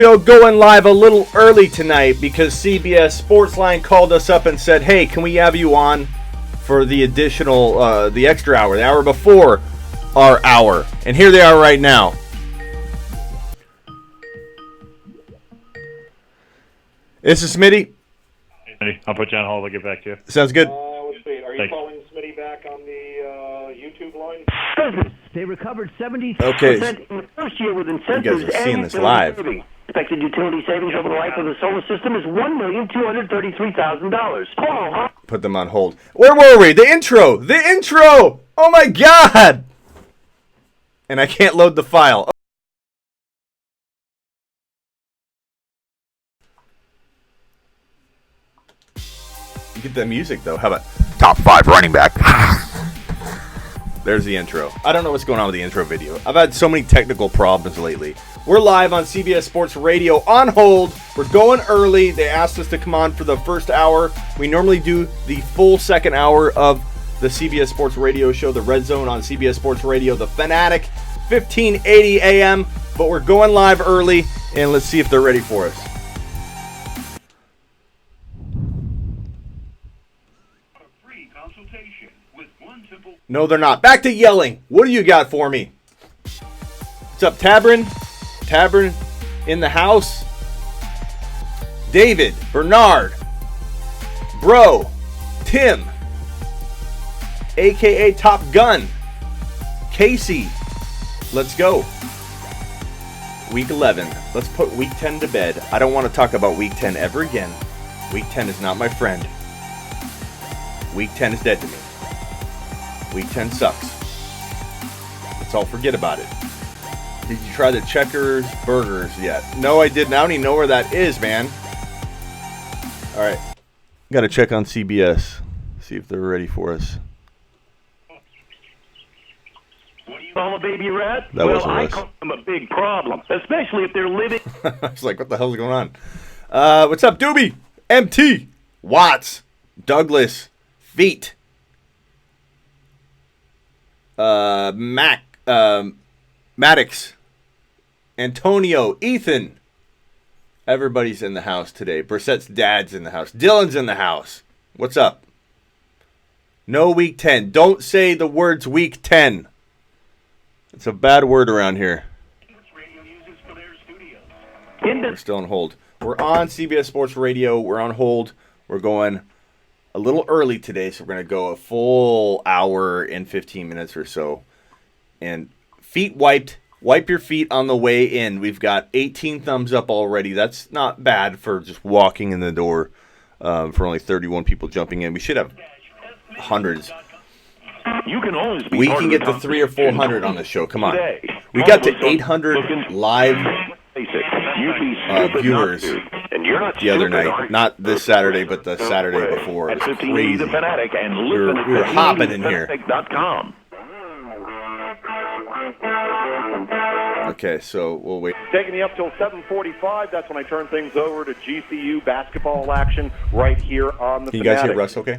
Going live a little early tonight because CBS Sportsline called us up and said, hey, can we have you on for the additional, the extra hour, the hour before our hour? And here they are right now. This is Smitty. Hey, Smitty. I'll put you on hold. I'll get back to you. Sounds good. Let's see. Are you Thanks. calling Smitty back on the YouTube line? They recovered 70% Okay. in the first year with incentives. You guys are seeing and this live. savings. Expected utility savings over the life of the solar system is $1,233,000. Oh, Put them on hold. Where were we? The intro! The intro! Oh my god! And I can't load the file. Get that music though. How about top 5 running back? There's the intro. I don't know what's going on with the intro video. I've had so many technical problems lately. We're live on CBS Sports Radio on hold. We're going early. They asked us to come on for the first hour. We normally do the full second hour of the CBS Sports Radio show, the Red Zone on CBS Sports Radio, the Fanatic, 1580 AM. But we're going live early, and let's see if they're ready for us. No, they're not. Back to yelling. What do you got for me? What's up, Tabrin? Tabrin in the house. David, Bernard, Bro, Tim, a.k.a. Top Gun, Casey. Let's go. Week 11. Let's put Week 10 to bed. I don't want to talk about Week 10 ever again. Week 10 is not my friend. Week 10 is dead to me. Week 10 sucks. Let's all forget about it. Did you try the Checkers burgers yet? No, I didn't. I don't even know where that is, man. All right. Got to check on CBS. See if they're ready for us. call a baby rat? That well, wasn't I us. call them a big problem, especially if they're living. I was like, what the hell is going on? What's up, Doobie? MT. Watts. Douglas. Feet. Maddox. Antonio. Ethan. Everybody's in the house today. Brissett's dad's in the house. Dylan's in the house. What's up? No week 10. Don't say the words week 10. It's a bad word around here. We're still on hold. We're on CBS Sports Radio. We're on hold. We're going a little early today, so we're going to go a full hour and 15 minutes or so. And feet wiped. Wipe your feet on the way in. We've got 18 thumbs up already. That's not bad for just walking in the door for only 31 people jumping in. We should have hundreds. You can always be We part can of get the to 300 or 400 on the show. Come on. Today, We got to Looking 800 live basic. You be stupid viewers not to. And you're not the other stupid, night. aren't Not you? this Saturday, but the Saturday Way. before. It At was 1580 crazy. The Fanatic and We were- listen we were at hopping in here. fanatic.com. Okay, so we'll wait. Taking you up till 7:45. That's when I turn things over to GCU basketball action right here on the Can you guys hear Fanatic. Russ okay?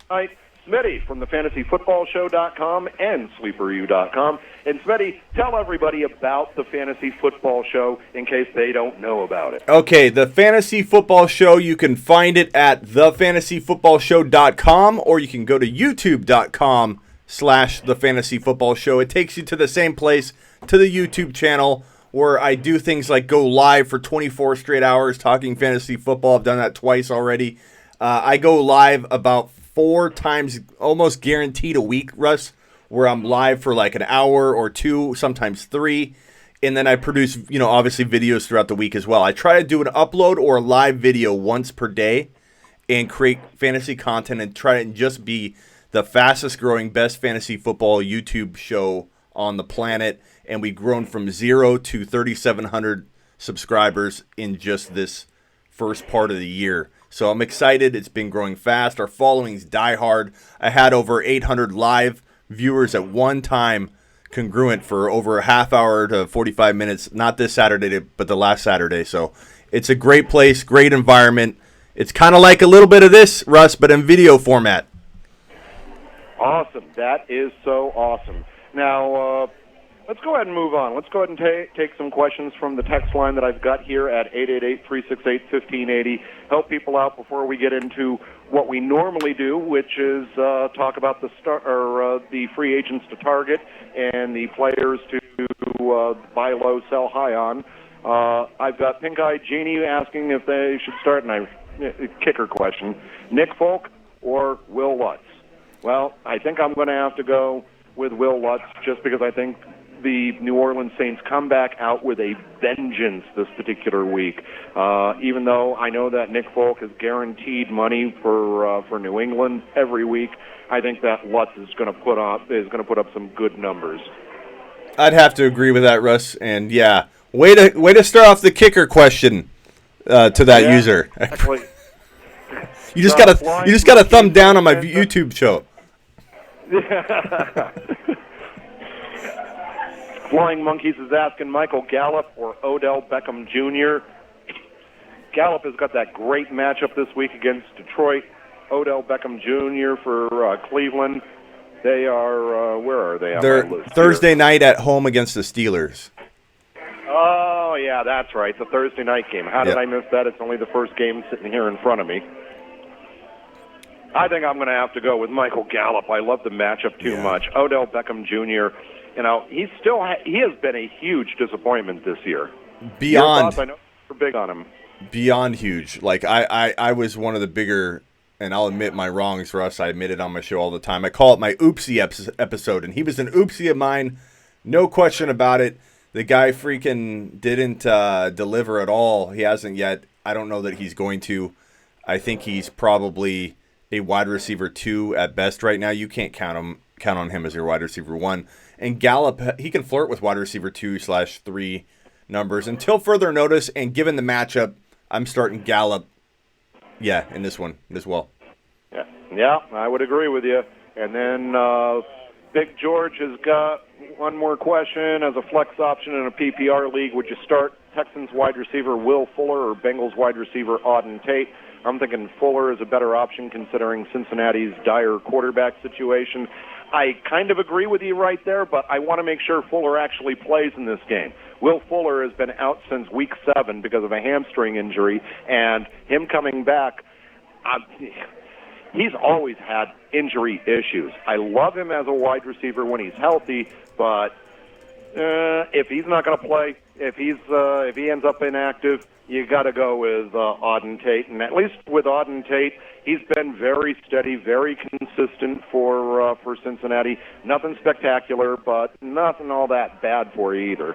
Tonight, Smitty from the FantasyFootballShow.com and SleeperU.com. And Smitty, tell everybody about the Fantasy Football Show in case they don't know about it. Okay, the Fantasy Football Show, you can find it at thefantasyfootballshow.com or you can go to youtube.com/thefantasyfootballshow. It takes you to the same place, to the YouTube channel, where I do things like go live for 24 straight hours talking fantasy football. I've done that twice already. I go live about 4 times, almost guaranteed a week, Russ, where I'm live for like an hour or 2, sometimes 3. And then I produce, obviously videos throughout the week as well. I try to do an upload or a live video once per day and create fantasy content and try and just be the fastest growing, best fantasy football YouTube show on the planet. And we've grown from 0 to 3,700 subscribers in just this first part of the year. So I'm excited. It's been growing fast. Our following's diehard. I had over 800 live viewers at one time, congruent for over a half hour to 45 minutes. Not this Saturday, but the last Saturday. So it's a great place, great environment. It's kind of like a little bit of this, Russ, but in video format. Awesome. That is so awesome. Now, Let's go ahead and move on. Let's go ahead and take some questions from the text line that I've got here at 888-368-1580. Help people out before we get into what we normally do, which is talk about the free agents to target and the players to buy low, sell high on. I've got Pink Eye Genie asking if they should start, and kicker question: Nick Folk or Will Lutz? Well, I think I'm going to have to go with Will Lutz just because I think the New Orleans Saints come back out with a vengeance this particular week. Even though I know that Nick Folk is guaranteed money for New England every week, I think that Lutz is going to put up some good numbers. I'd have to agree with that, Russ. And yeah, way to start off the kicker question to that user. Actually, you just got a thumb down on my YouTube show. Flying Monkeys is asking Michael Gallup or Odell Beckham Jr. Gallup has got that great matchup this week against Detroit. Odell Beckham Jr. for Cleveland. They are, where are they? They're Thursday night at home against the Steelers. Oh, yeah, that's right. The Thursday night game. How did I miss that? It's only the first game sitting here in front of me. I think I'm going to have to go with Michael Gallup. I love the matchup too much. Odell Beckham Jr., he has been a huge disappointment this year. Beyond. Your thoughts? I know you're big on him. Beyond huge. Like, I was one of the bigger, and I'll admit my wrongs, Russ. I admit it on my show all the time. I call it my oopsie episode, and he was an oopsie of mine. No question about it. The guy freaking didn't deliver at all. He hasn't yet. I don't know that he's going to. I think he's probably a wide receiver 2 at best right now. You can't count on him as your wide receiver 1. And Gallup, he can flirt with wide receiver 2/3 numbers until further notice. And given the matchup, I'm starting Gallup. Yeah, in this one as well. Yeah, I would agree with you. And then Big George has got one more question. As a flex option in a PPR league, would you start Texans wide receiver Will Fuller or Bengals wide receiver Auden Tate? I'm thinking Fuller is a better option considering Cincinnati's dire quarterback situation. I kind of agree with you right there, but I want to make sure Fuller actually plays in this game. Will Fuller has been out since week 7 because of a hamstring injury, and him coming back, he's always had injury issues. I love him as a wide receiver when he's healthy, but if he's not going to play, if he ends up inactive, you got to go with Auden Tate. And at least with Auden Tate, he's been very steady, very consistent for Cincinnati. Nothing spectacular, but nothing all that bad for you either.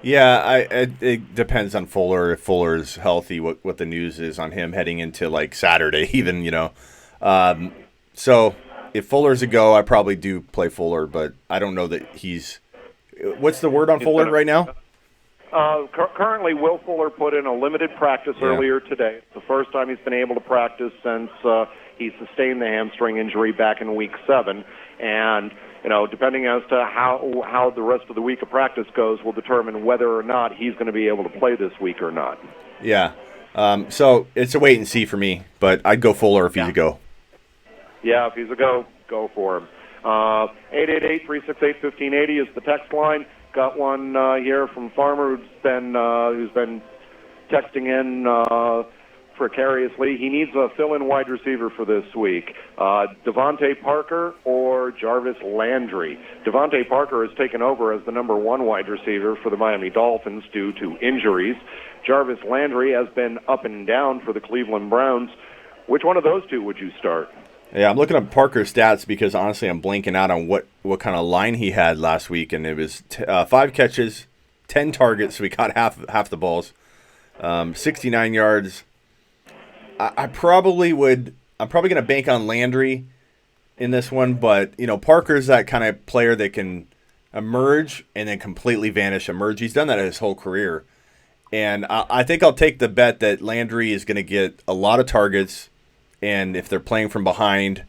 Yeah, it depends on Fuller. If Fuller is healthy, what the news is on him heading into like Saturday, even, So if Fuller's a go, I probably do play Fuller, but I don't know that he's. What's the word on Fuller right now? Currently, Will Fuller put in a limited practice earlier today. It's the first time he's been able to practice since he sustained the hamstring injury back in week 7. And, depending as to how the rest of the week of practice goes will determine whether or not he's going to be able to play this week or not. Yeah. So it's a wait and see for me, but I'd go Fuller if he's a go. Yeah, if he's a go for him. 888-368-1580 is the text line. Got one here from Farmer who's been texting in precariously. He needs a fill-in wide receiver for this week. Devontae Parker or Jarvis Landry. Devontae Parker has taken over as the number 1 wide receiver for the Miami Dolphins due to injuries. Jarvis Landry has been up and down for the Cleveland Browns. Which one of those two would you start? Yeah, I'm looking at Parker's stats because honestly I'm blanking out on what kind of line he had last week, and it was 5 catches, 10 targets, so he caught half the balls, 69 yards. I'm probably going to bank on Landry in this one, but Parker's that kind of player that can emerge and then completely vanish. He's done that his whole career, and I think I'll take the bet that Landry is going to get a lot of targets. And if they're playing from behind,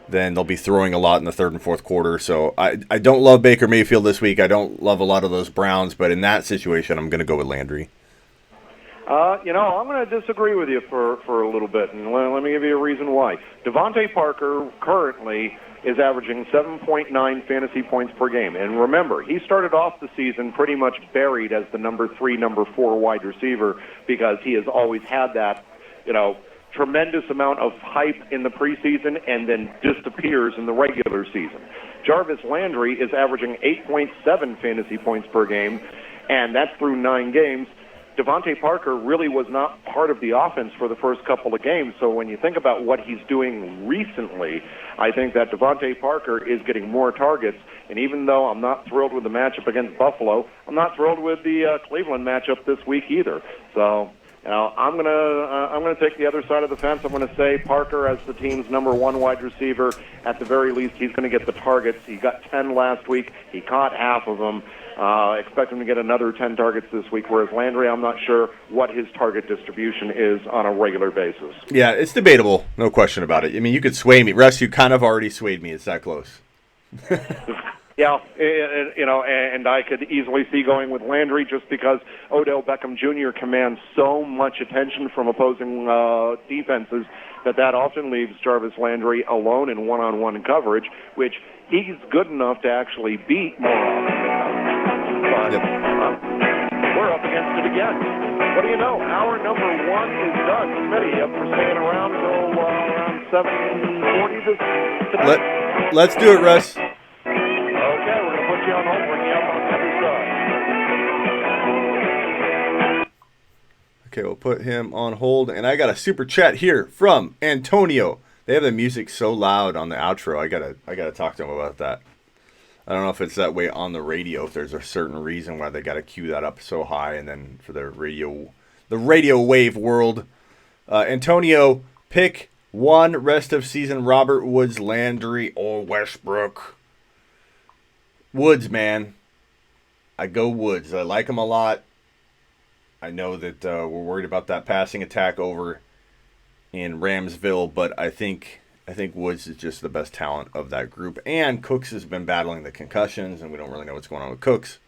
then they'll be throwing a lot in the third and fourth quarter. So I don't love Baker Mayfield this week. I don't love a lot of those Browns. But in that situation, I'm going to go with Landry. I'm going to disagree with you for a little bit, and let me give you a reason why. Devontae Parker currently is averaging 7.9 fantasy points per game. And remember, he started off the season pretty much buried as the number 3, number 4 wide receiver because he has always had that, tremendous amount of hype in the preseason and then disappears in the regular season. Jarvis Landry is averaging 8.7 fantasy points per game, and that's through 9 games. Devontae Parker really was not part of the offense for the first couple of games, so when you think about what he's doing recently, I think that Devontae Parker is getting more targets, and even though I'm not thrilled with the matchup against Buffalo, I'm not thrilled with the Cleveland matchup this week either. So, I'm gonna take the other side of the fence. I'm gonna say Parker as the team's number 1 wide receiver. At the very least, he's going to get the targets. He got 10 last week. He caught half of them. Expect him to get another 10 targets this week, whereas Landry, I'm not sure what his target distribution is on a regular basis. Yeah, it's debatable. No question about it. I mean, you could sway me. Russ, you kind of already swayed me. It's that close. Yeah, and I could easily see going with Landry just because Odell Beckham Jr. commands so much attention from opposing defenses that often leaves Jarvis Landry alone in one-on-one coverage, which he's good enough to actually beat more often. But we're up against it again. What do you know? Hour number 1 is done. Smitty, up for staying around until around 7:40 tonight? Let's do it, Russ. Okay, we're going to put you on hold. Bring you up on the other side. Okay, we'll put him on hold. And I got a super chat here from Antonio. They have the music so loud on the outro. I gotta talk to him about that. I don't know if it's that way on the radio, if there's a certain reason why they got to cue that up so high, and then for the radio wave world. Antonio, pick 1 rest of season Robert Woods, Landry, or Westbrook. Woods, man. I go Woods. I like him a lot. I know that we're worried about that passing attack over in Ramsville, but I think Woods is just the best talent of that group. And Cooks has been battling the concussions, and we don't really know what's going on with Cooks.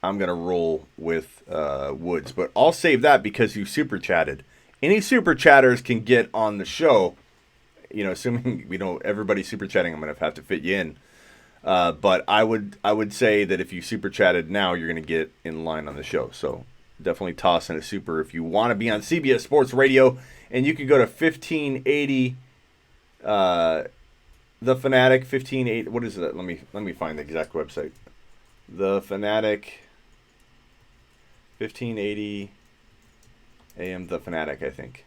I'm going to roll with Woods, but I'll save that because you super chatted. Any super chatters can get on the show. Assuming everybody super chatting, I'm going to have to fit you in. But I would say that if you super chatted now, you're going to get in line on the show. So definitely toss in a super if you want to be on CBS Sports Radio. And you can go to 1580, The Fanatic 1580. What is that? Let me find the exact website. The Fanatic 1580 AM. The Fanatic, I think.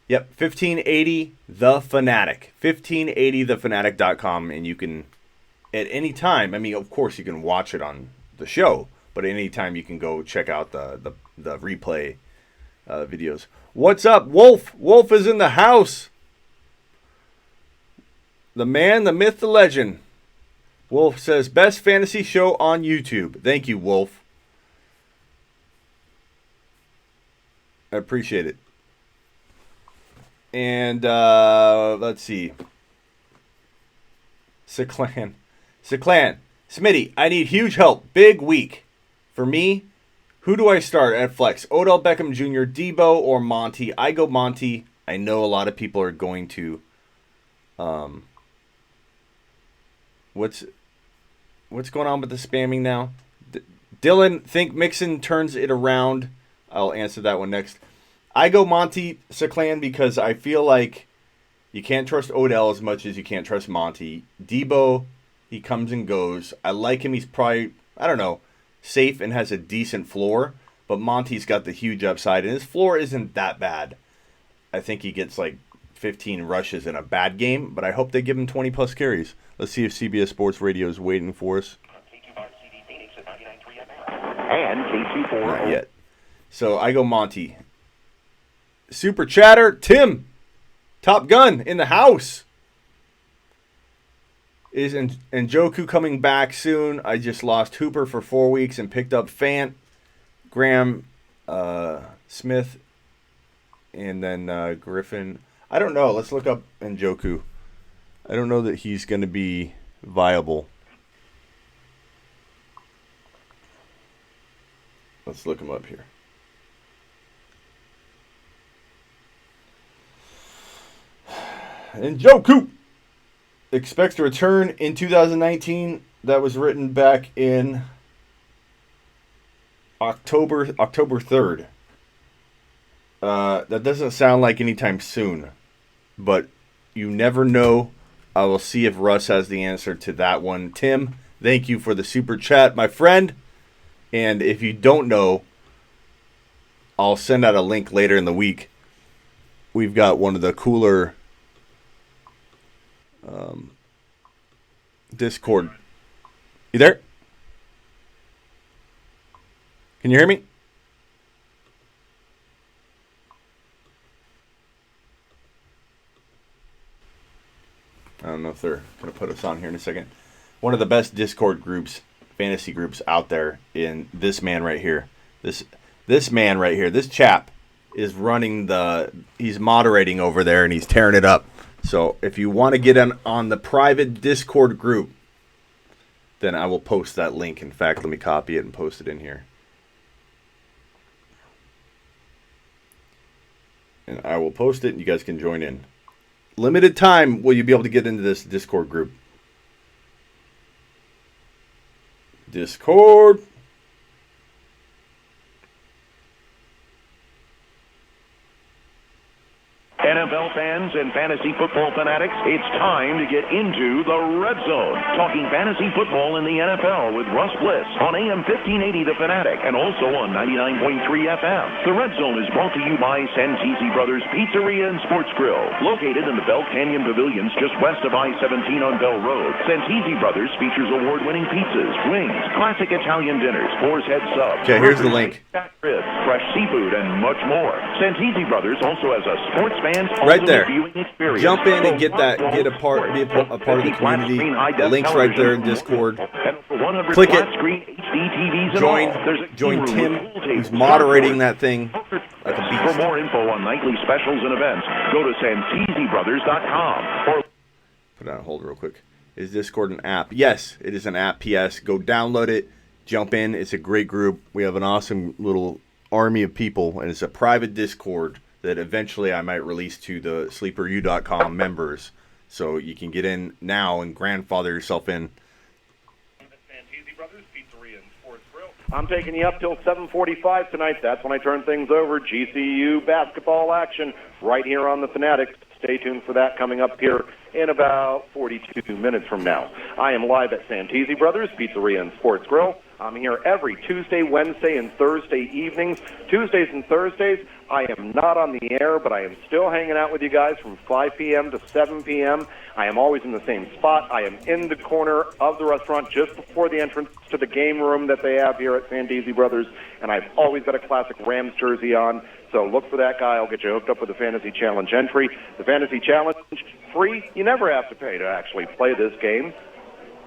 Yep, 1580 The Fanatic. 1580thefanatic.com, and you can, at any time, I mean, of course you can watch it on the show, but at any time you can go check out the replay videos. What's up, Wolf? Wolf is in the house. The man, the myth, the legend. Wolf says, best fantasy show on YouTube. Thank you, Wolf. I appreciate it. And let's see. Seclan. Smitty, I need huge help. Big week. For me, who do I start at flex? Odell Beckham Jr., Debo, or Monty? I go Monty. I know a lot of people are going to. What's going on with the spamming now? Dylan, think Mixon turns it around. I'll answer that one next. I go Monty Seclan because I feel like you can't trust Odell as much as you can't trust Monty. Debo, he comes and goes. I like him. He's probably, safe and has a decent floor. But Monty's got the huge upside, and his floor isn't that bad. I think he gets like 15 rushes in a bad game, but I hope they give him 20-plus carries. Let's see if CBS Sports Radio is waiting for us. And KC4. Not yet. So I go Monty. Super chatter, Tim, Top Gun in the house. Is Njoku coming back soon? I just lost Hooper for 4 weeks and picked up Fant, Graham, Smith, and then Griffin. I don't know. Let's look up Njoku. I don't know that he's going to be viable. Let's look him up here. And Njoku expects to return in 2019. That was written back in October 3rd. That doesn't sound like anytime soon, but you never know. I will see if Russ has the answer to that one. Tim, thank you for the super chat, my friend. And if you don't know, I'll send out a link later in the week. We've got one of the cooler Discord. You there? Can you hear me? I don't know if they're going to put us on here in a second. One of the best Discord groups, fantasy groups out there, in this man right here. This man right here, this chap is running he's moderating over there and he's tearing it up. So if you want to get on the private Discord group, then I will post that link. In fact, let me copy it and post it in here. And I will post it and you guys can join in. Limited time will you be able to get into this Discord group. Discord. NFL fans and fantasy football fanatics, it's time to get into the Red Zone. Talking fantasy football in the NFL with Russ Bliss on AM 1580 The Fanatic and also on 99.3 FM. The Red Zone is brought to you by Santisi Brothers Pizzeria and Sports Grill. Located in the Bell Canyon Pavilions just west of I-17 on Bell Road, Santisi Brothers features award-winning pizzas, wings, classic Italian dinners, boar's head subs. Okay, here's the link. Ribs, fresh seafood, and much more. Santisi Brothers also has a sports fan right there. Jump in and be a part of the community. The link's right there in Discord. Click it. Join Tim, who's moderating that thing like a beast. For more info on nightly specials and events, go to SantisiBrothers.com. Put it on hold real quick. Is Discord an app? Yes, it is an app. P.S. Go download it. Jump in. It's a great group. We have an awesome little army of people, and it's a private Discord that eventually I might release to the sleeperu.com members. So you can get in now and grandfather yourself in. I'm taking you up till 7:45 tonight. That's when I turn things over. GCU basketball action right here on The Fanatic. Stay tuned for that coming up here in about 42 minutes from now. I am live at Santisi Brothers Pizzeria and Sports Grill. I'm here every Tuesday, Wednesday, and Thursday evenings. Tuesdays and Thursdays, I am not on the air, but I am still hanging out with you guys from 5 p.m. to 7 p.m. I am always in the same spot. I am in the corner of the restaurant just before the entrance to the game room that they have here at Santisi Brothers, and I've always got a classic Rams jersey on. So look for that guy. I'll get you hooked up with the Fantasy Challenge entry. The Fantasy Challenge, free. You never have to pay to actually play this game.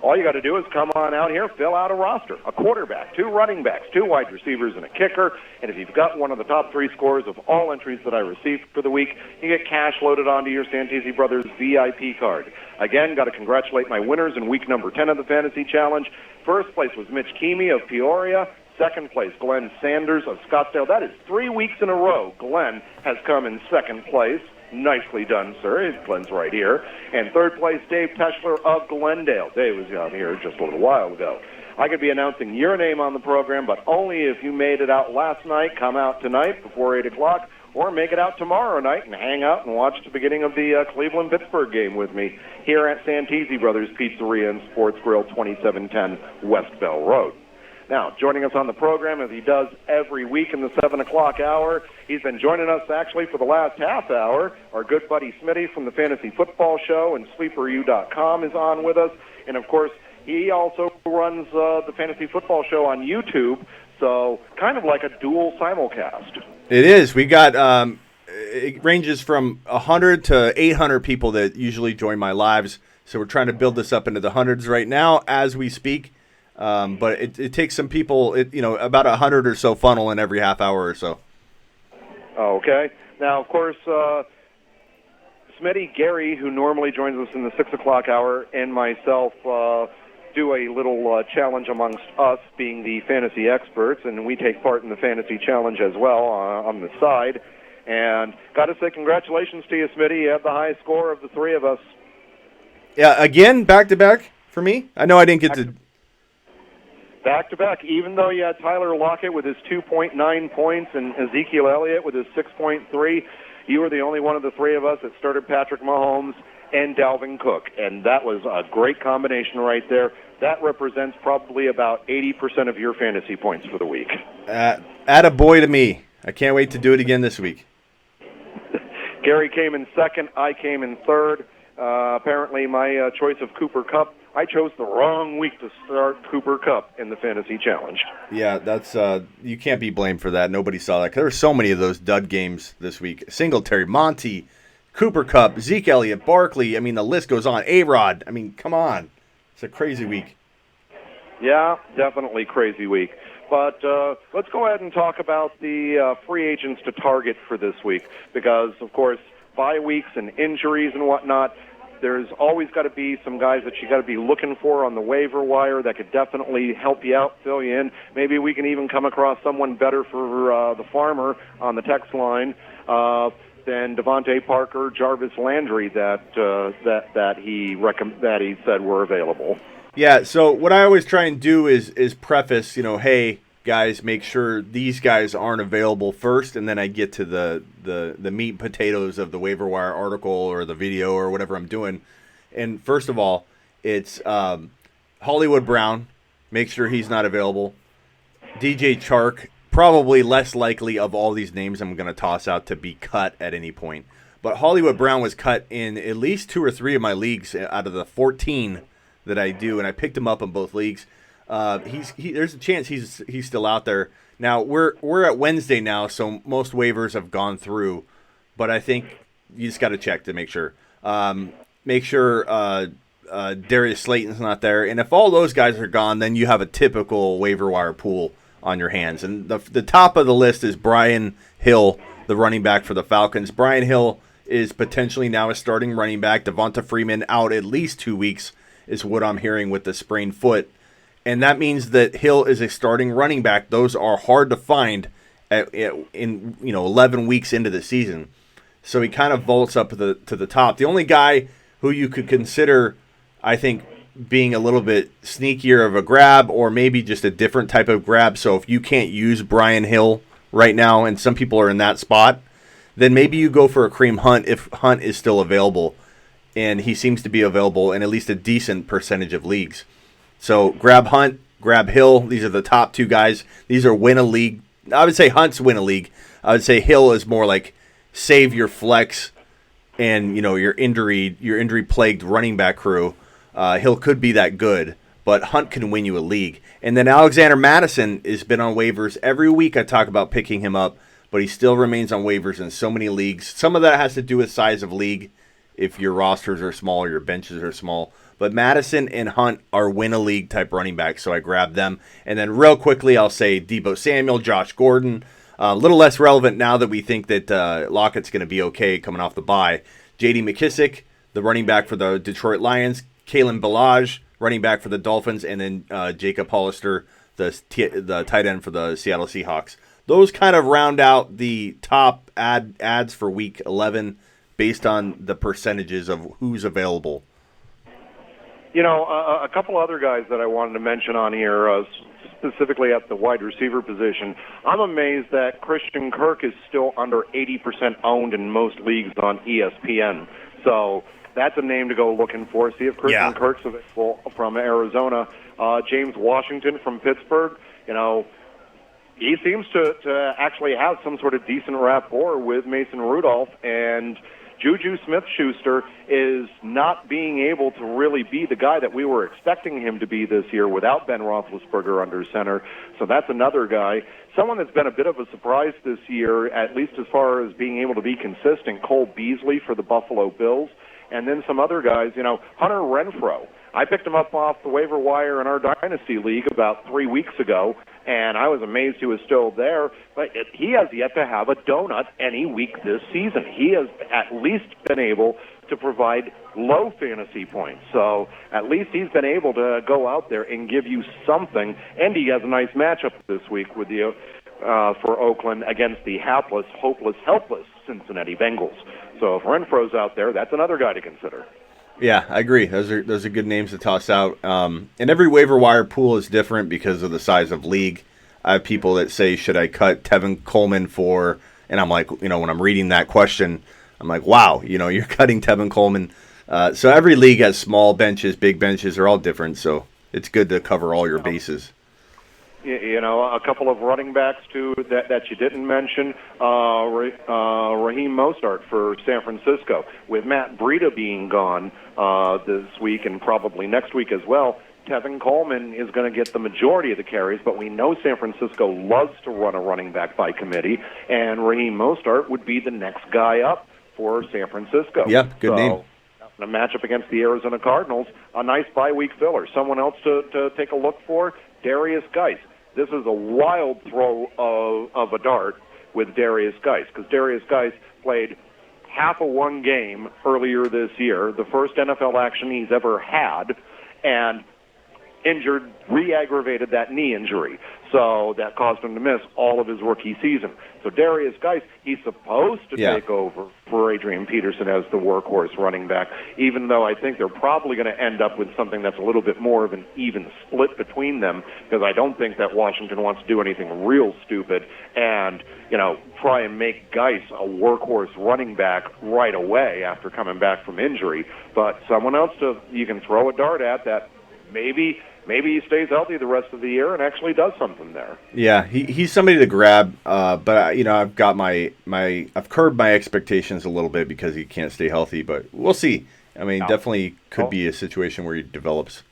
All you got to do is come on out here, fill out a roster, a quarterback, 2 running backs, 2 wide receivers, and a kicker. And if you've got one of the top 3 scores of all entries that I received for the week, you get cash loaded onto your Santisi Brothers VIP card. Again, got to congratulate my winners in week number 10 of the Fantasy Challenge. First place was Mitch Keamy of Peoria. Second place, Glenn Sanders of Scottsdale. That is 3 weeks in a row Glenn has come in second place. Nicely done, sir. Glenn's right here. And third place, Dave Teschler of Glendale. Dave was out here just a little while ago. I could be announcing your name on the program, but only if you made it out last night, come out tonight before 8 o'clock, or make it out tomorrow night and hang out and watch the beginning of the Cleveland-Pittsburgh game with me here at Santisi Brothers Pizzeria and Sports Grill, 2710 West Bell Road. Now, joining us on the program, as he does every week in the 7 o'clock hour, he's been joining us actually for the last half hour. Our good buddy Smitty from the Fantasy Football Show and SleeperU.com is on with us. And, of course, he also runs the Fantasy Football Show on YouTube, so kind of like a dual simulcast. It is. We got it ranges from 100 to 800 people that usually join my lives, so we're trying to build this up into the hundreds right now as we speak. But it takes some people, about 100 or so funnel in every half hour or so. Okay. Now, of course, Smitty, Gary, who normally joins us in the 6 o'clock hour, and myself do a little challenge amongst us, being the fantasy experts, and we take part in the fantasy challenge as well on the side. And got to say congratulations to you, Smitty. You had the highest score of the three of us. Yeah, again, back-to-back for me. I know I didn't get to... Back-to-back, even though you had Tyler Lockett with his 2.9 points and Ezekiel Elliott with his 6.3, you were the only one of the three of us that started Patrick Mahomes and Dalvin Cook. And that was a great combination right there. That represents probably about 80% of your fantasy points for the week. Attaboy to me. I can't wait to do it again this week. Gary came in second. I came in third. Apparently, my choice of Cooper Kupp, I chose the wrong week to start Cooper Kupp in the Fantasy Challenge. Yeah, that's you can't be blamed for that. Nobody saw that. There were so many of those dud games this week. Singletary, Monty, Cooper Kupp, Zeke Elliott, Barkley. I mean, the list goes on. A-Rod. I mean, come on. It's a crazy week. Yeah, definitely crazy week. But let's go ahead and talk about the free agents to target for this week because, of course, bye weeks and injuries and whatnot, there's always got to be some guys that you got to be looking for on the waiver wire that could definitely help you out, fill you in. Maybe we can even come across someone better for the farmer on the text line than Devontae Parker, Jarvis Landry that he said were available. Yeah, so what I always try and do is preface, hey, guys, make sure these guys aren't available first, and then I get to the meat and potatoes of the waiver wire article or the video or whatever I'm doing. And first of all, it's Hollywood Brown. Make sure he's not available. DJ Chark, probably less likely of all these names I'm going to toss out to be cut at any point. But Hollywood Brown was cut in at least 2 or 3 of my leagues out of the 14 that I do, and I picked him up in both leagues. There's a chance he's still out there. Now we're at Wednesday now, so most waivers have gone through, but I think you just got to check to make sure. Make sure Darius Slayton's not there, and if all those guys are gone, then you have a typical waiver wire pool on your hands. And the top of the list is Brian Hill, the running back for the Falcons. Brian Hill is potentially now a starting running back. Devonta Freeman out at least 2 weeks is what I'm hearing with the sprained foot. And that means that Hill is a starting running back. Those are hard to find in 11 weeks into the season. So he kind of vaults up to the top. The only guy who you could consider, I think, being a little bit sneakier of a grab or maybe just a different type of grab. So if you can't use Brian Hill right now, and some people are in that spot, then maybe you go for a Kareem Hunt if Hunt is still available. And he seems to be available in at least a decent percentage of leagues. So grab Hunt, grab Hill. These are the top 2 guys. These are win a league. I would say Hunt's win a league. I would say Hill is more like save your flex and your injury plagued running back crew. Hill could be that good, but Hunt can win you a league. And then Alexander Madison has been on waivers every week. I talk about picking him up, but he still remains on waivers in so many leagues. Some of that has to do with size of league. If your rosters are small or your benches are small. But Madison and Hunt are win-a-league type running backs, so I grabbed them. And then real quickly, I'll say Deebo Samuel, Josh Gordon. A little less relevant now that we think that Lockett's going to be okay coming off the bye. J.D. McKissick, the running back for the Detroit Lions. Kalen Ballage, running back for the Dolphins. And then Jacob Hollister, the tight end for the Seattle Seahawks. Those kind of round out the top ads for Week 11 based on the percentages of who's available. A couple other guys that I wanted to mention on here, specifically at the wide receiver position. I'm amazed that Christian Kirk is still under 80% owned in most leagues on ESPN. So that's a name to go looking for. See if Christian Kirk's available from Arizona. James Washington from Pittsburgh, he seems to actually have some sort of decent rapport with Mason Rudolph, and Juju Smith-Schuster is not being able to really be the guy that we were expecting him to be this year without Ben Roethlisberger under center. So that's another guy. Someone that's been a bit of a surprise this year, at least as far as being able to be consistent, Cole Beasley for the Buffalo Bills. And then some other guys, Hunter Renfrow. I picked him up off the waiver wire in our Dynasty League about 3 weeks ago, and I was amazed he was still there. But he has yet to have a donut any week this season. He has at least been able to provide low fantasy points. So at least he's been able to go out there and give you something. And he has a nice matchup this week with the for Oakland against the hapless, hopeless, helpless Cincinnati Bengals. So if Renfro's out there, that's another guy to consider. Yeah, I agree. Those are good names to toss out. And every waiver wire pool is different because of the size of league. I have people that say, should I cut Tevin Coleman for, and I'm like, when I'm reading that question, I'm like, wow, you're cutting Tevin Coleman. So every league has small benches, big benches. They're all different. So it's good to cover all your bases. A couple of running backs, too, that you didn't mention. Raheem Mostert for San Francisco. With Matt Breida being gone this week and probably next week as well, Tevin Coleman is going to get the majority of the carries, but we know San Francisco loves to run a running back by committee, and Raheem Mostert would be the next guy up for San Francisco. Yeah, good name. In a matchup against the Arizona Cardinals, a nice bye-week filler. Someone else to take a look for, Darius Geis. This is a wild throw of a dart with Darius Geis, because Darius Geis played half of one game earlier this year, the first NFL action he's ever had, and re-aggravated that knee injury. So that caused him to miss all of his rookie season. So Darius Geis, he's supposed to take over for Adrian Peterson as the workhorse running back, even though I think they're probably going to end up with something that's a little bit more of an even split between them, because I don't think that Washington wants to do anything real stupid and, try and make Geis a workhorse running back right away after coming back from injury. But someone else you can throw a dart at that maybe he stays healthy the rest of the year and actually does something there. Yeah, he's somebody to grab, but I've got I've curbed my expectations a little bit because he can't stay healthy, but we'll see. I mean, definitely could be a situation where he develops.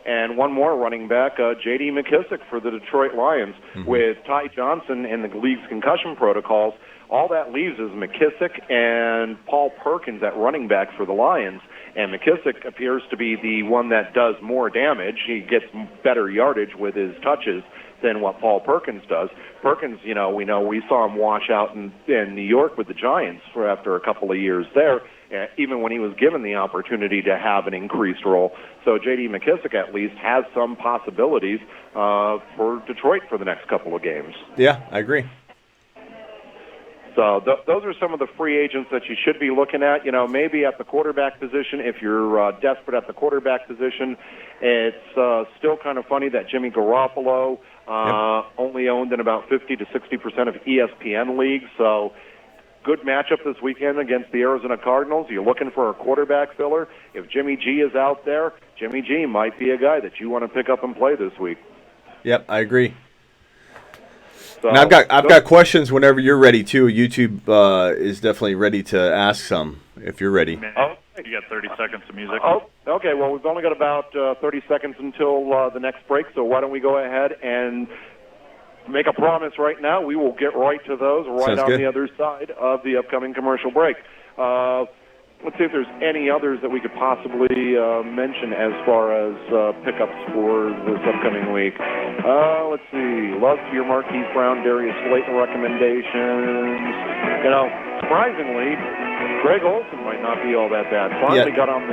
And one more running back, J.D. McKissick for the Detroit Lions. Mm-hmm. With Ty Johnson and the league's concussion protocols, all that leaves is McKissick and Paul Perkins at running back for the Lions. And McKissick appears to be the one that does more damage. He gets better yardage with his touches than what Paul Perkins does. Perkins, we know we saw him wash out in New York with the Giants after a couple of years there, even when he was given the opportunity to have an increased role. So J.D. McKissick at least has some possibilities for Detroit for the next couple of games. Yeah, I agree. So those are some of the free agents that you should be looking at. Maybe at the quarterback position, if you're desperate at the quarterback position, it's still kind of funny that Jimmy Garoppolo only owned in about 50 to 60% of ESPN leagues. So good matchup this weekend against the Arizona Cardinals. You're looking for a quarterback filler. If Jimmy G is out there, Jimmy G might be a guy that you want to pick up and play this week. Yep, I agree. So, and I've got questions whenever you're ready too. YouTube is definitely ready to ask some if you're ready. You got 30 seconds of music. Oh, okay. Well, we've only got about 30 seconds until the next break, so why don't we go ahead and make a promise right now. We will get right to those Sounds on good. the other side of the upcoming commercial break. Let's see if there's any others that we could possibly mention as far as pickups for this upcoming week. Let's see. Love your Marquise Brown, Darius Slayton recommendations. Surprisingly, Greg Olsen might not be all that bad. Finally got on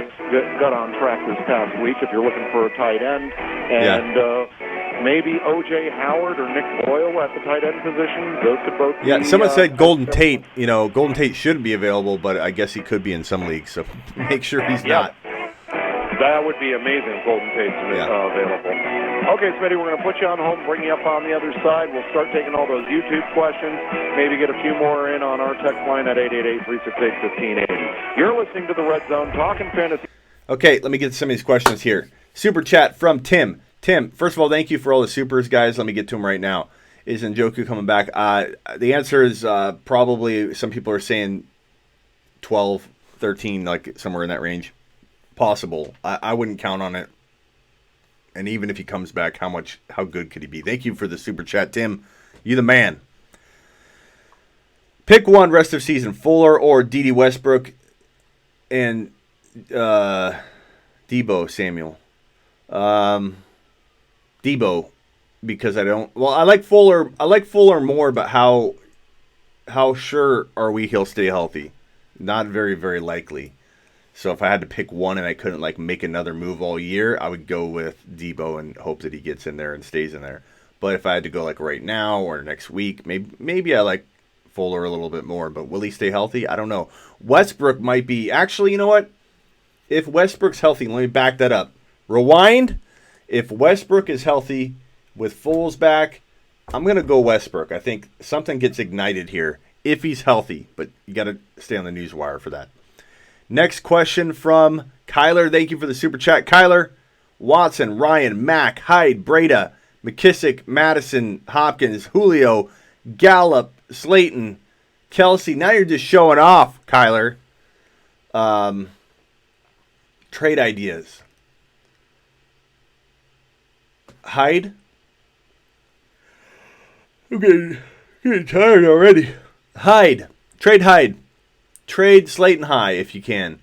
track this past week if you're looking for a tight end. And maybe O.J. Howard or Nick Boyle at the tight end position. Those could both be... Yeah, someone said Golden Tate. Golden Tate shouldn't be available, but I guess he could be in some leagues, so make sure he's not. That would be amazing if Golden Tate's available. Okay, Smitty, we're going to put you on hold, bring you up on the other side. We'll start taking all those YouTube questions, maybe get a few more in on our text line at 888-368-1580. You're listening to The Red Zone, talking fantasy. Okay, let me get some of these questions here. Super chat from Tim. Tim, first of all, thank you for all the supers, guys. Let me get to them right now. Is Njoku coming back? The answer is probably some people are saying 12, 13, like somewhere in that range. Possible. I wouldn't count on it. And even if he comes back, how good could he be? Thank you for the super chat, Tim. You the man. Pick one rest of season, Fuller or Dede Westbrook and Debo Samuel. Debo, because I like Fuller. I like Fuller more, but how sure are we he'll stay healthy? Not very, very likely. So if I had to pick one and I couldn't like make another move all year, I would go with Debo and hope that he gets in there and stays in there. But if I had to go like right now or next week, maybe I like Fuller a little bit more. But will he stay healthy? I don't know. Westbrook might be. Actually, you know what? If Westbrook's healthy, let me back that up. Rewind. If Westbrook is healthy with Foles back, I'm going to go Westbrook. I think something gets ignited here if he's healthy. But you got to stay on the news wire for that. Next question from Kyler. Thank you for the super chat. Kyler, Watson, Ryan, Mack, Hyde, Breda, McKissick, Madison, Hopkins, Julio, Gallup, Slayton, Kelsey. Now you're just showing off, Kyler. Trade ideas. Hyde. I'm getting tired already. Hyde. Trade Hyde. Trade Slayton high if you can.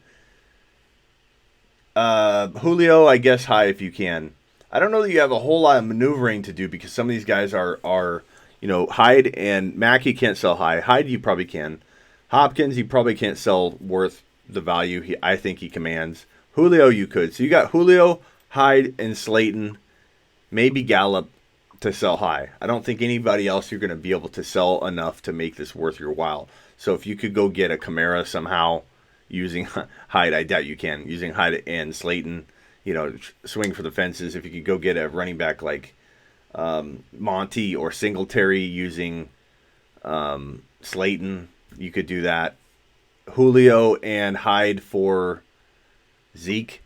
Julio, I guess high if you can. I don't know that you have a whole lot of maneuvering to do because some of these guys are Hyde and Mackey can't sell high. Hyde you probably can. Hopkins you probably can't sell worth the value I think he commands. Julio you could. So you got Julio, Hyde, and Slayton, maybe Gallup to sell high. I don't think anybody else you're going to be able to sell enough to make this worth your while. So if you could go get a Kamara somehow using Hyde, I doubt you can. Using Hyde and Slayton, swing for the fences. If you could go get a running back like Monty or Singletary using Slayton, you could do that. Julio and Hyde for Zeke.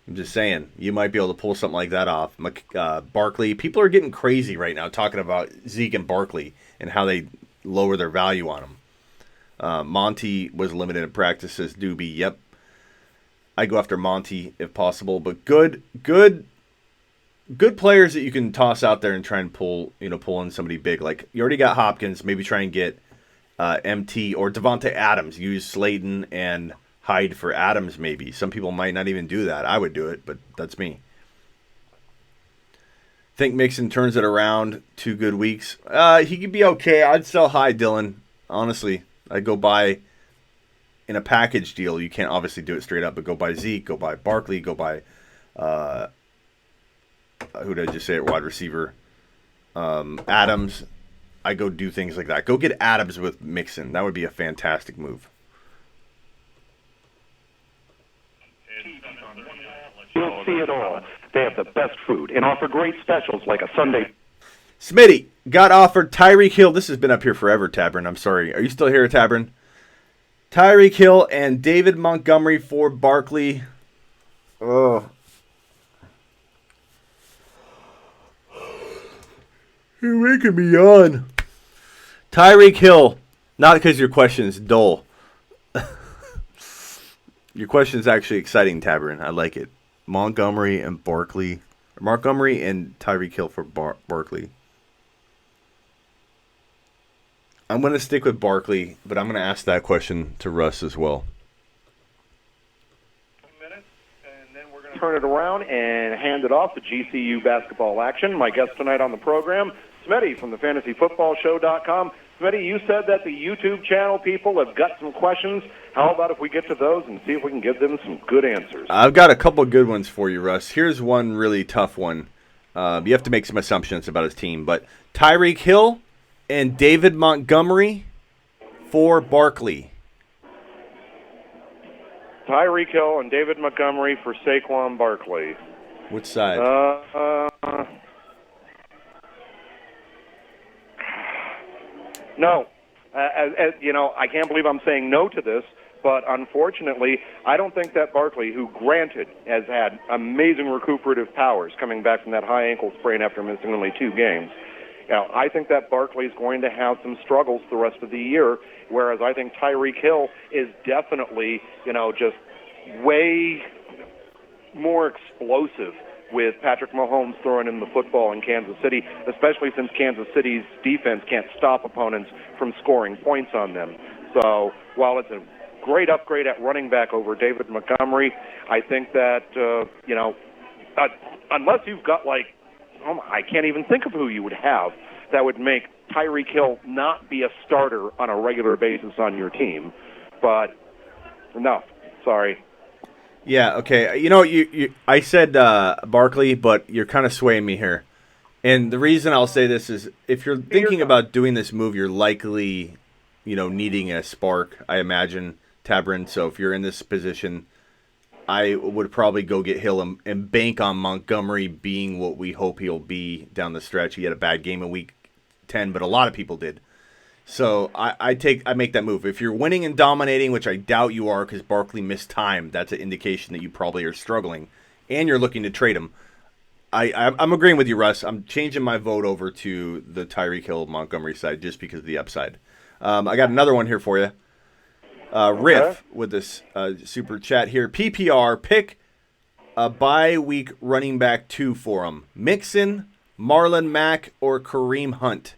I'm just saying, you might be able to pull something like that off. Barkley. People are getting crazy right now talking about Zeke and Barkley and how they lower their value on them. Monty was limited in practice, says Doobie. Yep. I go after Monty if possible, but good players that you can toss out there and try and pull in somebody big. Like you already got Hopkins, maybe try and get MT or Devontae Adams. Use Slayton and Hyde for Adams maybe. Some people might not even do that. I would do it, but that's me. Think Mixon turns it around 2 good weeks. He could be okay. I'd sell high, Dylan. Honestly, I'd go buy in a package deal. You can't obviously do it straight up, but go buy Zeke, go buy Barkley, go buy who did I just say at wide receiver? Adams. I go do things like that. Go get Adams with Mixon. That would be a fantastic move. You'll see it all. They have the best food and offer great specials like a Sunday. Smitty got offered Tyreek Hill. This has been up here forever, Tabern. I'm sorry. Are you still here, Tabern? Tyreek Hill and David Montgomery for Barkley. Oh. You're making me yawn. Tyreek Hill. Not because your question is dull. Your question is actually exciting, Tabern. I like it. Montgomery and Barkley. Montgomery and Tyreek Hill for Barkley. I'm going to stick with Barkley, but I'm going to ask that question to Russ as well. Turn it around and hand it off to GCU basketball action. My guest tonight on the program, Smitty from the FantasyFootballShow.com. Smitty, you said that the YouTube channel people have got some questions. How about if we get to those and see if we can give them some good answers? I've got a couple good ones for you, Russ. Here's one really tough one. You have to make some assumptions about his team, but Tyreek Hill and David Montgomery for Barkley. Tyreek Hill and David Montgomery for Saquon Barkley. Which side? No. I can't believe I'm saying no to this, but unfortunately, I don't think that Barkley, who granted has had amazing recuperative powers coming back from that high ankle sprain after missing only 2 games, I think that Barkley's going to have some struggles the rest of the year, whereas I think Tyreek Hill is definitely, just way more explosive with Patrick Mahomes throwing in the football in Kansas City, especially since Kansas City's defense can't stop opponents from scoring points on them. So while it's a great upgrade at running back over David Montgomery, I think that, unless you've got I can't even think of who you would have that would make Tyreek Hill not be a starter on a regular basis on your team. But No, sorry. Yeah, okay. I said Barkley, but you're kind of swaying me here. And the reason I'll say this is if you're thinking about doing this move, you're likely, needing a spark, I imagine, Tabrin. So if you're in this position, I would probably go get Hill and bank on Montgomery being what we hope he'll be down the stretch. He had a bad game in week 10, but a lot of people did. So I make that move. If you're winning and dominating, which I doubt you are because Barkley missed time, that's an indication that you probably are struggling, and you're looking to trade him. I'm agreeing with you, Russ. I'm changing my vote over to the Tyreek Hill Montgomery side just because of the upside. I got another one here for you. Riff with this super chat here. PPR, pick a bye-week running back 2 for him. Mixon, Marlon Mack, or Kareem Hunt?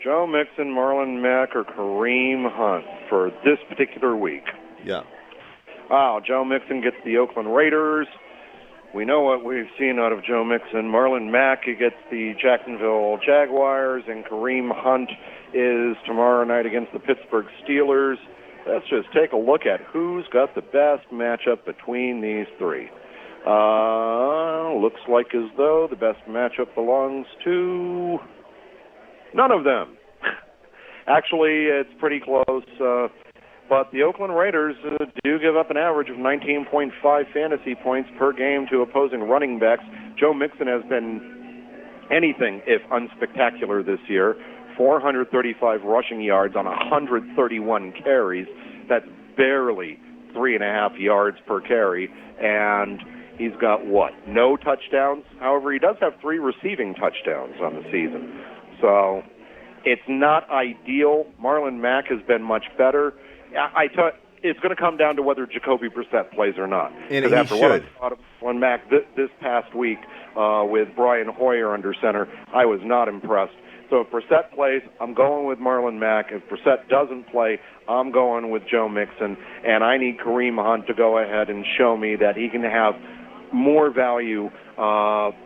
Joe Mixon, Marlon Mack, or Kareem Hunt for this particular week. Yeah. Wow, Joe Mixon gets the Oakland Raiders. We know what we've seen out of Joe Mixon. Marlon Mack gets the Jacksonville Jaguars, and Kareem Hunt is tomorrow night against the Pittsburgh Steelers. Let's just take a look at who's got the best matchup between these three. Looks like as though the best matchup belongs to none of them. Actually, it's pretty close. But the Oakland Raiders do give up an average of 19.5 fantasy points per game to opposing running backs. Joe Mixon has been anything if unspectacular this year. 435 rushing yards on 131 carries. That's barely 3.5 yards per carry. And he's got, no touchdowns? However, he does have 3 receiving touchdowns on the season. So it's not ideal. Marlon Mack has been much better. It's going to come down to whether Jacoby Brissett plays or not. And he after should. What I thought of Marlon Mack this past week with Brian Hoyer under center, I was not impressed. So if Brissett plays, I'm going with Marlon Mack. If Brissett doesn't play, I'm going with Joe Mixon. And I need Kareem Hunt to go ahead and show me that he can have more value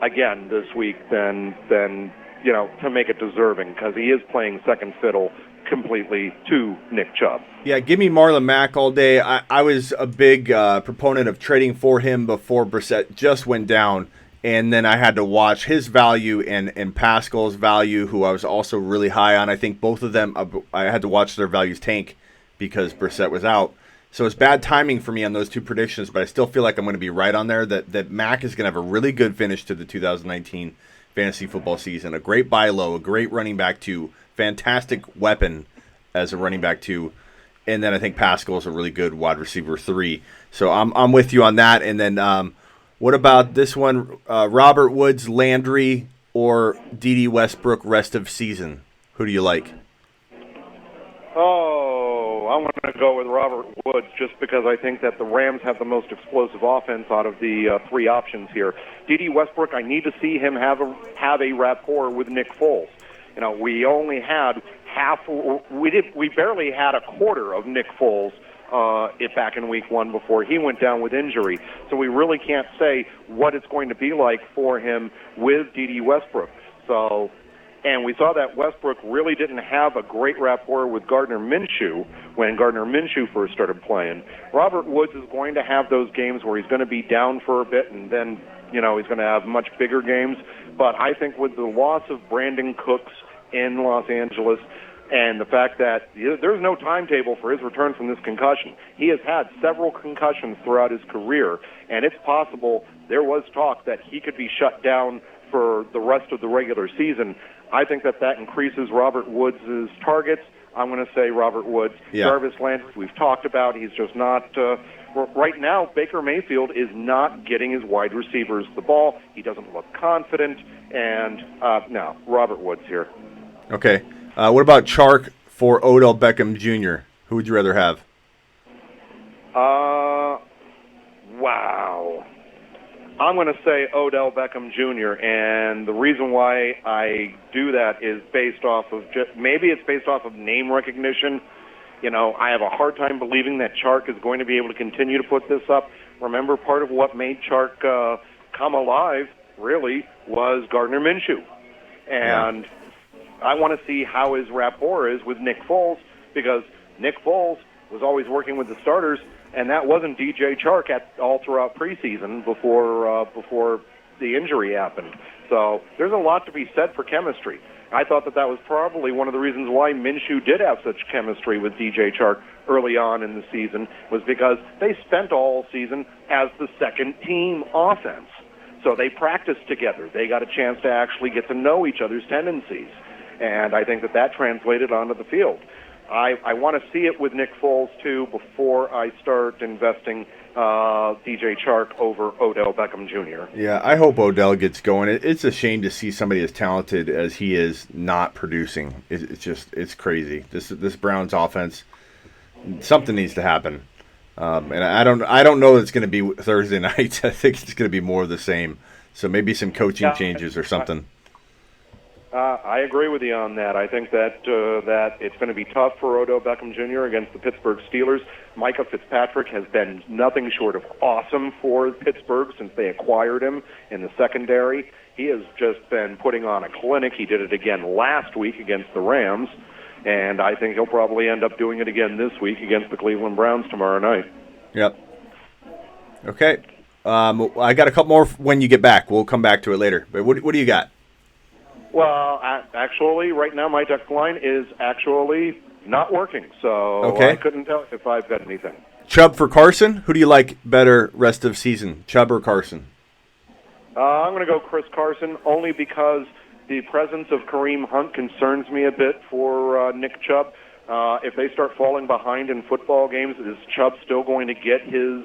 again this week than to make it deserving, because he is playing second fiddle completely to Nick Chubb. Yeah, give me Marlon Mack all day. I was a big proponent of trading for him before Brissett just went down, and then I had to watch his value and Pascal's value, who I was also really high on. I think both of them, I had to watch their values tank because Brissett was out. So it's bad timing for me on those two predictions, but I still feel like I'm going to be right on there, that Mack is going to have a really good finish to the 2019 fantasy football season. A great buy low, a great running back 2, fantastic weapon as a running back 2, and then I think Pascal is a really good wide receiver 3. So I'm with you on that. And then what about this one? Robert Woods, Landry, or D.D. Westbrook rest of season? Who do you like? I'm going to go with Robert Woods just because I think that the Rams have the most explosive offense out of the 3 options here. D.D. Westbrook, I need to see him have a rapport with Nick Foles. We only had we barely had a quarter of Nick Foles back in week 1 before he went down with injury. So we really can't say what it's going to be like for him with D.D. Westbrook. And we saw that Westbrook really didn't have a great rapport with Gardner Minshew when Gardner Minshew first started playing. Robert Woods is going to have those games where he's going to be down for a bit, and then, he's going to have much bigger games. But I think with the loss of Brandon Cooks in Los Angeles and the fact that there's no timetable for his return from this concussion, he has had several concussions throughout his career, and it's possible there was talk that he could be shut down for the rest of the regular season. I think that increases Robert Woods' targets. I'm going to say Robert Woods. Yeah. Jarvis Landry, we've talked about. He's just not right now, Baker Mayfield is not getting his wide receivers the ball. He doesn't look confident. And no, Robert Woods here. Okay. What about Chark for Odell Beckham Jr.? Who would you rather have? Wow. I'm going to say Odell Beckham Jr., and the reason why I do that is based off of maybe it's based off of name recognition. I have a hard time believing that Chark is going to be able to continue to put this up. Remember, part of what made Chark come alive, really, was Gardner Minshew. And I want to see how his rapport is with Nick Foles, because Nick Foles was always working with the starters, and that wasn't DJ Chark all throughout preseason before the injury happened. So there's a lot to be said for chemistry. I thought that was probably one of the reasons why Minshew did have such chemistry with DJ Chark early on in the season, was because they spent all season as the second-team offense. So they practiced together. They got a chance to actually get to know each other's tendencies. And I think that translated onto the field. I want to see it with Nick Foles, too, before I start investing DJ Chark over Odell Beckham Jr. Yeah, I hope Odell gets going. It's a shame to see somebody as talented as he is not producing. It's crazy. This Browns offense, something needs to happen. And I don't know that it's going to be Thursday night. I think it's going to be more of the same. So maybe some coaching changes or something. I agree with you on that. I think that it's going to be tough for Odell Beckham Jr. against the Pittsburgh Steelers. Micah Fitzpatrick has been nothing short of awesome for Pittsburgh since they acquired him in the secondary. He has just been putting on a clinic. He did it again last week against the Rams, and I think he'll probably end up doing it again this week against the Cleveland Browns tomorrow night. Yep. Okay. I got a couple more when you get back. We'll come back to it later. But what do you got? Well, actually, right now my text line is actually not working, so okay. I couldn't tell if I've got anything. Chubb for Carson? Who do you like better rest of season, Chubb or Carson? I'm going to go Chris Carson, only because the presence of Kareem Hunt concerns me a bit for Nick Chubb. If they start falling behind in football games, is Chubb still going to get his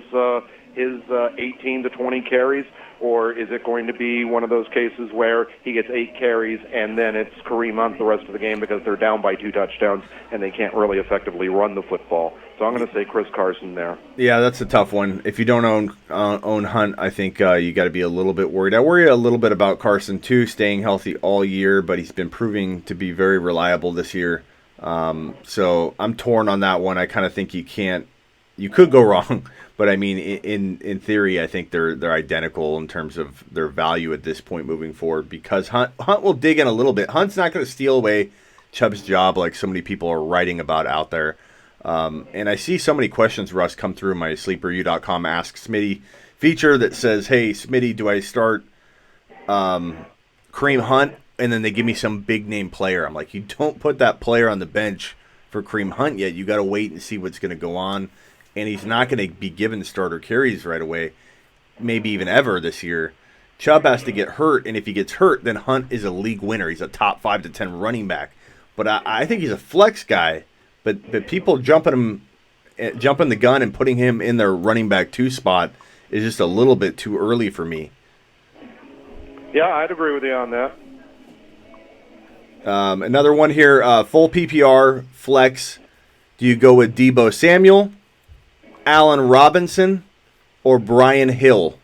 18 to 20 carries? Or is it going to be one of those cases where he gets 8 carries and then it's Kareem Hunt the rest of the game because they're down by 2 touchdowns and they can't really effectively run the football? So I'm going to say Chris Carson there. Yeah, that's a tough one. If you don't own Hunt, I think you got to be a little bit worried. I worry a little bit about Carson too, staying healthy all year, but he's been proving to be very reliable this year. So I'm torn on that one. I kind of think you could go wrong. But I mean, in theory, I think they're identical in terms of their value at this point moving forward, because Hunt will dig in a little bit. Hunt's not going to steal away Chubb's job like so many people are writing about out there. And I see so many questions, Russ, come through my SleeperU.com Ask Smitty feature that says, "Hey, Smitty, do I start Kareem Hunt?" And then they give me some big name player. I'm like, you don't put that player on the bench for Kareem Hunt yet. You got to wait and see what's going to go on. And he's not going to be given starter carries right away, maybe even ever this year. Chubb has to get hurt, and if he gets hurt, then Hunt is a league winner. He's a top 5 to 10 running back. But I think he's a flex guy. But people jumping the gun and putting him in their running back 2 spot is just a little bit too early for me. Yeah, I'd agree with you on that. Another one here, full PPR flex. Do you go with Deebo Samuel, Allen Robinson, or Brian Hill?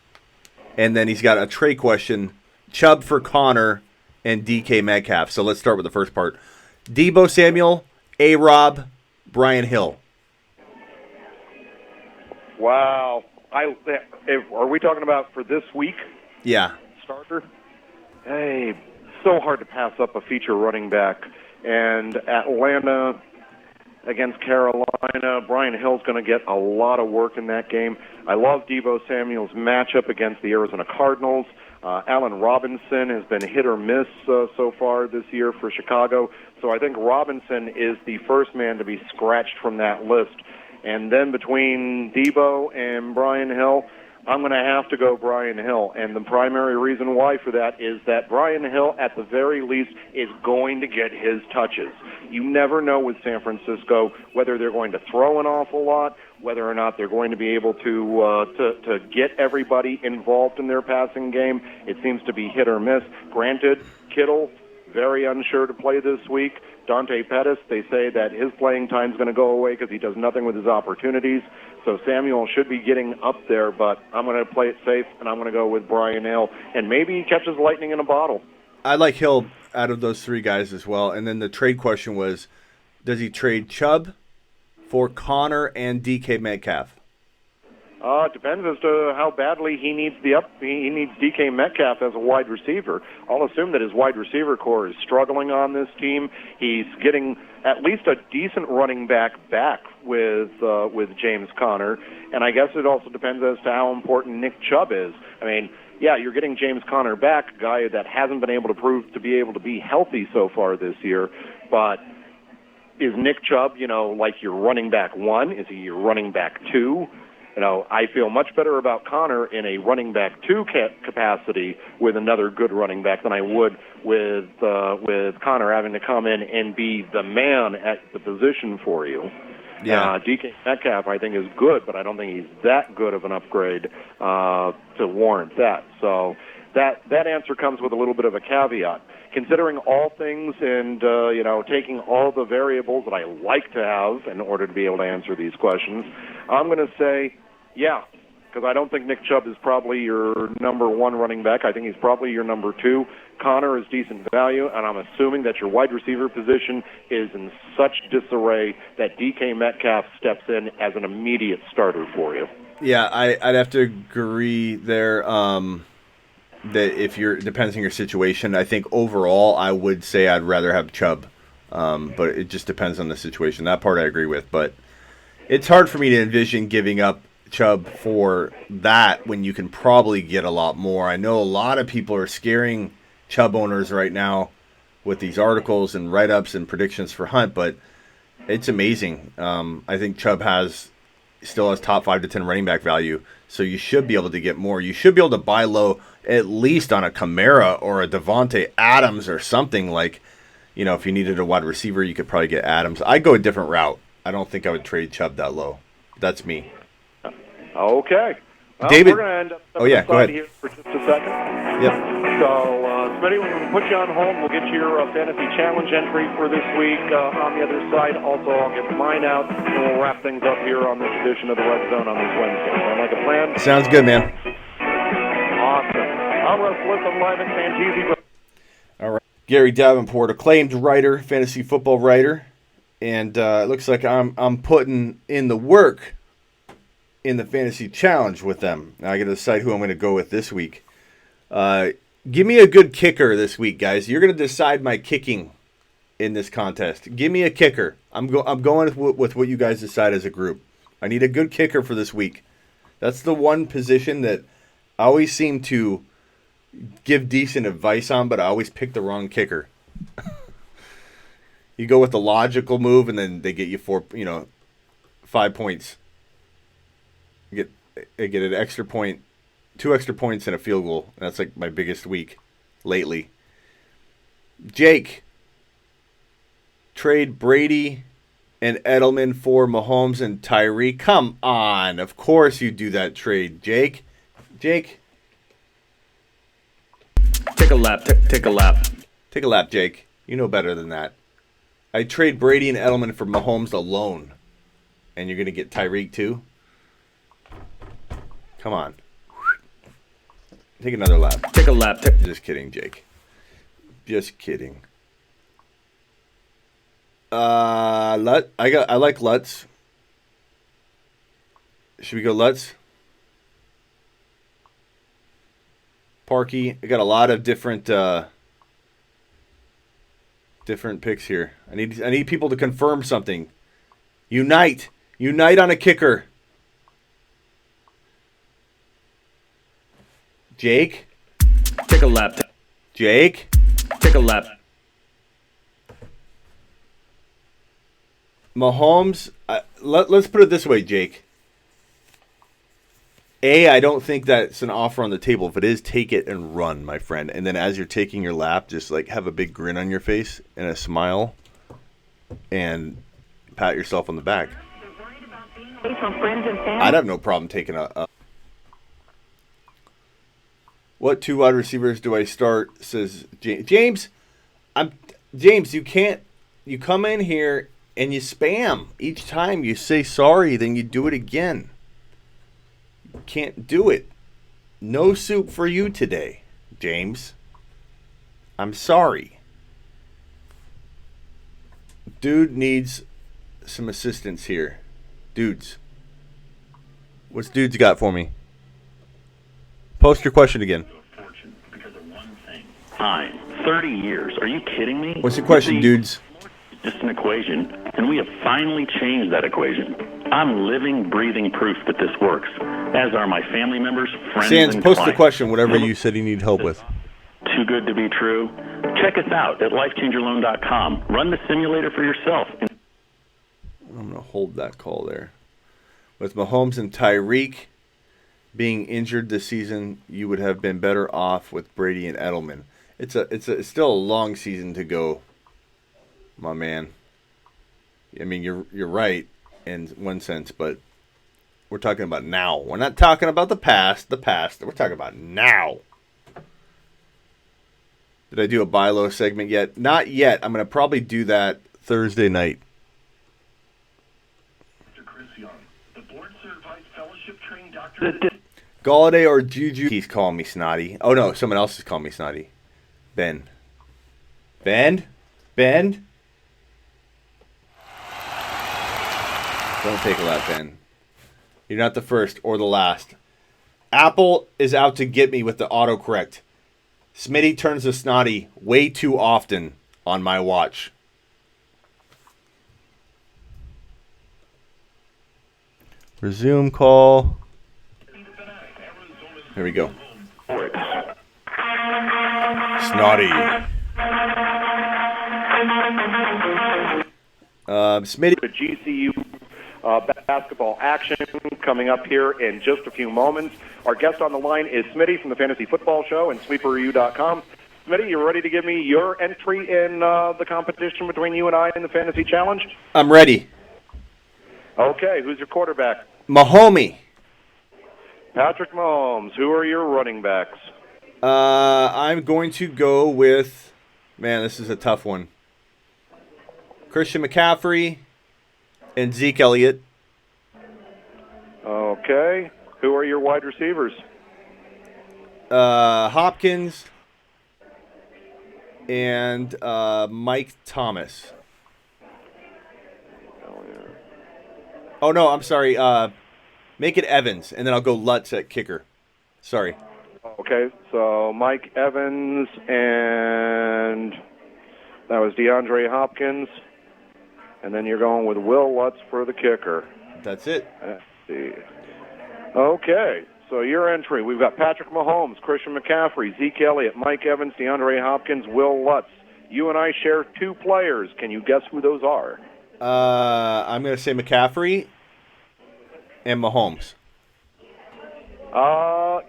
And then he's got a trade question, Chubb for Connor and DK Metcalf. So let's start with the first part. Deebo Samuel, A-Rob, Brian Hill. Wow. Are we talking about for this week? Yeah. Starter? Hey, so hard to pass up a feature running back. And Atlanta against Carolina, Brian Hill's going to get a lot of work in that game. I love Deebo Samuel's matchup against the Arizona Cardinals. Allen Robinson has been hit or miss so far this year for Chicago. So I think Robinson is the first man to be scratched from that list. And then between Deebo and Brian Hill, I'm going to have to go Brian Hill. And the primary reason why for that is that Brian Hill, at the very least, is going to get his touches. You never know with San Francisco whether they're going to throw an awful lot, whether or not they're going to be able to get everybody involved in their passing game. It seems to be hit or miss. Granted, Kittle, very unsure to play this week. Dante Pettis, they say that his playing time is going to go away because he does nothing with his opportunities. So Samuel should be getting up there, but I'm going to play it safe, and I'm going to go with Brian Hill. And maybe he catches lightning in a bottle. I like Hill out of those 3 guys as well. And then the trade question was, does he trade Chubb for Connor and DK Metcalf? It depends as to how badly he needs he needs DK Metcalf as a wide receiver. I'll assume that his wide receiver core is struggling on this team. He's getting at least a decent running back with James Conner, and I guess it also depends as to how important Nick Chubb is. I mean, yeah, you're getting James Conner back, a guy that hasn't been able to prove to be able to be healthy so far this year, but is Nick Chubb, like your running back one? Is he your running back two? I feel much better about Connor in a running back two capacity with another good running back than I would with Connor having to come in and be the man at the position for you. Yeah. DK Metcalf, I think, is good, but I don't think he's that good of an upgrade to warrant that. So that answer comes with a little bit of a caveat. Considering all things and, taking all the variables that I like to have in order to be able to answer these questions, I'm going to say, yeah, because I don't think Nick Chubb is probably your number one running back. I think he's probably your number two. Connor is decent value, and I'm assuming that your wide receiver position is in such disarray that DK Metcalf steps in as an immediate starter for you. Yeah, I'd have to agree there. That depends on your situation. I think overall, I would say I'd rather have Chubb, but it just depends on the situation. That part I agree with, but it's hard for me to envision giving up Chubb for that when you can probably get a lot more. I know a lot of people are scaring Chubb owners right now with these articles and write-ups and predictions for Hunt, but it's amazing. I think Chubb still has top 5 to 10 running back value, so you should be able to get more. You should be able to buy low at least on a Kamara or a Devontae Adams or something like, if you needed a wide receiver, you could probably get Adams. I'd go a different route. I don't think I would trade Chubb that low. That's me. Okay. Well, David. We're going to end up Go ahead. here for just a second. Yep. So, Smitty, we'll put you on hold. We'll get your fantasy challenge entry for this week on the other side. Also, I'll get mine out, and we'll wrap things up here on this edition of the Red Zone on this Wednesday. Sound like a plan? Sounds good, man. Awesome. I'm Russ Bliss. I'm live in San. All right. Gary Davenport, acclaimed writer, fantasy football writer, and it looks like I'm putting in the work in the fantasy challenge with them. Now I got to decide who I'm going to go with this week. Give me a good kicker this week, guys. You're going to decide my kicking in this contest. Give me a kicker. I'm going with what you guys decide as a group. I need a good kicker for this week. That's the one position that I always seem to give decent advice on, but I always pick the wrong kicker. You go with the logical move, and then they get you 5 points. They get an extra point, 2 extra points, and a field goal. And that's like my biggest week lately. Jake, trade Brady and Edelman for Mahomes and Tyree. Come on. Of course you do that trade, Jake. Jake. Take a lap. Take a lap. Take a lap, Jake. You know better than that. I trade Brady and Edelman for Mahomes alone. And you're going to get Tyreek too? Come on. Take another lap. Take a lap. Just kidding, Jake. Just kidding. I like Lutz. Should we go Lutz? Parkey. I got a lot of different picks here. I need people to confirm something. Unite on a kicker. Jake? Take a lap. Jake? Take a lap. Mahomes, let's put it this way, Jake. I don't think that's an offer on the table. If it is, take it and run, my friend. And then as you're taking your lap, just like have a big grin on your face and a smile and pat yourself on the back. I'd have no problem taking a What 2 wide receivers do I start? Says James. James, you can't. You come in here and you spam. Each time you say sorry, then you do it again. You can't do it. No soup for you today, James. I'm sorry. Dude needs some assistance here. Dudes. What's dudes got for me? Post your question again. Time. 30 years. Are you kidding me? What's your question, dudes? Just an equation, and we have finally changed that equation. I'm living, breathing proof that this works, as are my family members, friends, Sands, and post clients. the question, whatever you said you need help with. Too good to be true? Check us out at lifechangerloan.com. Run the simulator for yourself. I'm going to hold that call there. With Mahomes and Tyreek being injured this season, you would have been better off with Brady and Edelman. It's still a long season to go, my man. I mean, you're right in one sense, but we're talking about now. We're not talking about the past. We're talking about now. Did I do a buy low segment yet? Not yet. I'm going to probably do that Thursday night. Galladay or Juju? He's calling me snotty. Oh, no. Someone else is calling me snotty. Ben. Don't take a lap, Ben. You're not the first or the last. Apple is out to get me with the autocorrect. Smitty turns to snotty way too often on my watch. Resume call. Here we go. Snotty. Smitty. The GCU basketball action coming up here in just a few moments. Our guest on the line is Smitty from the Fantasy Football Show and SleeperU.com. Smitty, you ready to give me your entry in the competition between you and I in the Fantasy Challenge? I'm ready. Okay, who's your quarterback? Mahomie. Patrick Mahomes. Who are your running backs? I'm going to go with, man, this is a tough one. Christian McCaffrey and Zeke Elliott. Okay. Who are your wide receivers? Hopkins and Mike Thomas. Oh, no, I'm sorry. Make it Evans, and then I'll go Lutz at kicker. Sorry. Okay, so Mike Evans, and that was DeAndre Hopkins. And then you're going with Will Lutz for the kicker. That's it. Let's see. Okay, so your entry. We've got Patrick Mahomes, Christian McCaffrey, Zeke Elliott, Mike Evans, DeAndre Hopkins, Will Lutz. You and I share two players. Can you guess who those are? I'm going to say McCaffrey and Mahomes.